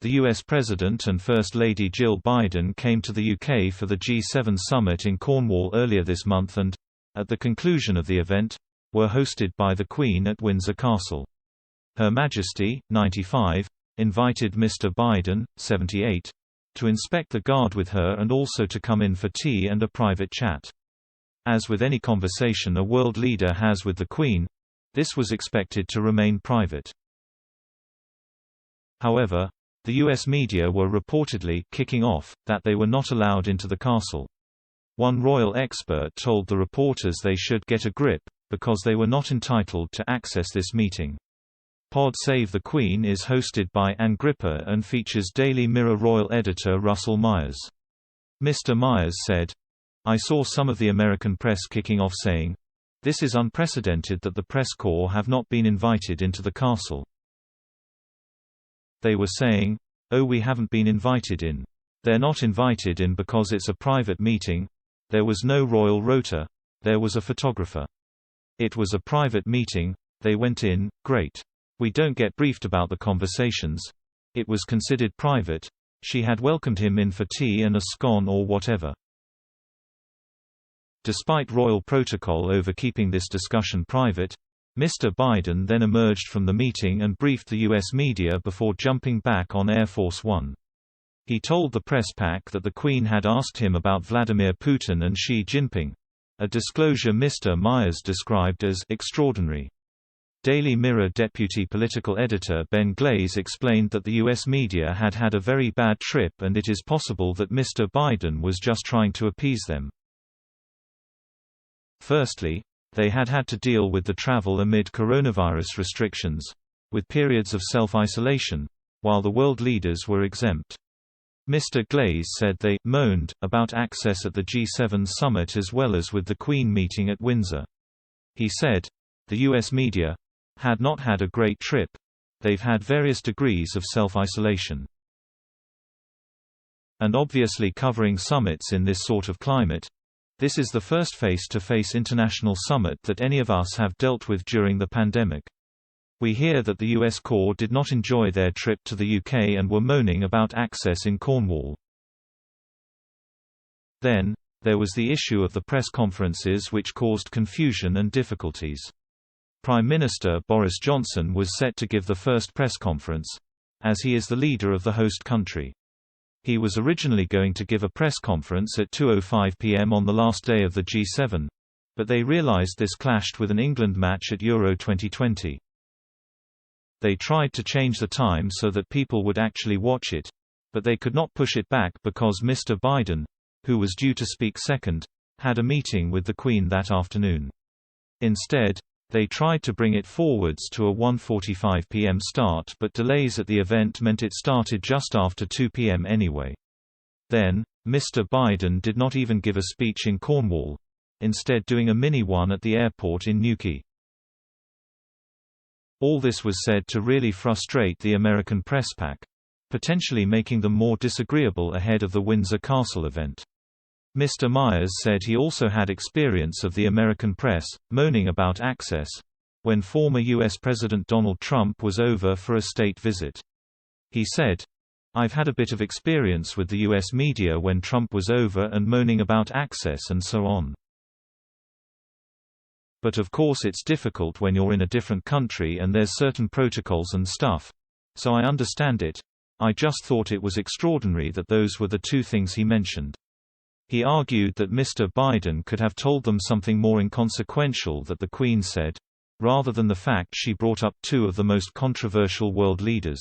The US President and First Lady Jill Biden came to the UK for the G7 summit in Cornwall earlier this month and, at the conclusion of the event, were hosted by the Queen at Windsor Castle. Her Majesty, 95, invited Mr. Biden, 78, to inspect the Guard with her and also to come in for tea and a private chat. As with any conversation a world leader has with the Queen, this was expected to remain private. However, the US media were reportedly kicking off that they were not allowed into the castle. One royal expert told the reporters they should get a grip, because they were not entitled to access this meeting. Pod Save the Queen is hosted by Ann Gripper and features Daily Mirror royal editor Russell Myers. Mr. Myers said, "I saw some of the American press kicking off saying, 'This is unprecedented that the press corps have not been invited into the castle.' They were saying, 'Oh, we haven't been invited in. They're not invited in because it's a private meeting. There was no royal rota. There was a photographer. It was a private meeting. They went in, great. We don't get briefed about the conversations. It was considered private. She had welcomed him in for tea and a scone or whatever.'" Despite royal protocol over keeping this discussion private, Mr. Biden then emerged from the meeting and briefed the U.S. media before jumping back on Air Force One. He told the press pack that the Queen had asked him about Vladimir Putin and Xi Jinping, a disclosure Mr. Myers described as extraordinary. Daily Mirror deputy political editor Ben Glaze explained that the U.S. media had had a very bad trip and it is possible that Mr. Biden was just trying to appease them. Firstly, they had had to deal with the travel amid coronavirus restrictions, with periods of self-isolation, while the world leaders were exempt. Mr. Glaze said they moaned about access at the G7 summit as well as with the Queen meeting at Windsor. He said, "The U.S. media had not had a great trip. They've had various degrees of self-isolation. And obviously covering summits in this sort of climate, this is the first face-to-face international summit that any of us have dealt with during the pandemic. We hear that the US Corps did not enjoy their trip to the UK and were moaning about access in Cornwall." Then, there was the issue of the press conferences which caused confusion and difficulties. Prime Minister Boris Johnson was set to give the first press conference, as he is the leader of the host country. He was originally going to give a press conference at 2:05 p.m. on the last day of the G7, but they realised this clashed with an England match at Euro 2020. They tried to change the time so that people would actually watch it, but they could not push it back because Mr. Biden, who was due to speak second, had a meeting with the Queen that afternoon. Instead, they tried to bring it forwards to a 1:45 p.m. start, but delays at the event meant it started just after 2 p.m. anyway. Then, Mr. Biden did not even give a speech in Cornwall, instead doing a mini one at the airport in Newquay. All this was said to really frustrate the American press pack, potentially making them more disagreeable ahead of the Windsor Castle event. Mr. Myers said he also had experience of the American press, moaning about access, when former U.S. President Donald Trump was over for a state visit. He said, "I've had a bit of experience with the U.S. media when Trump was over and moaning about access and so on. But of course it's difficult when you're in a different country and there's certain protocols and stuff. So I understand it. I just thought it was extraordinary that those were the two things he mentioned." He argued that Mr. Biden could have told them something more inconsequential that the Queen said, rather than the fact she brought up two of the most controversial world leaders.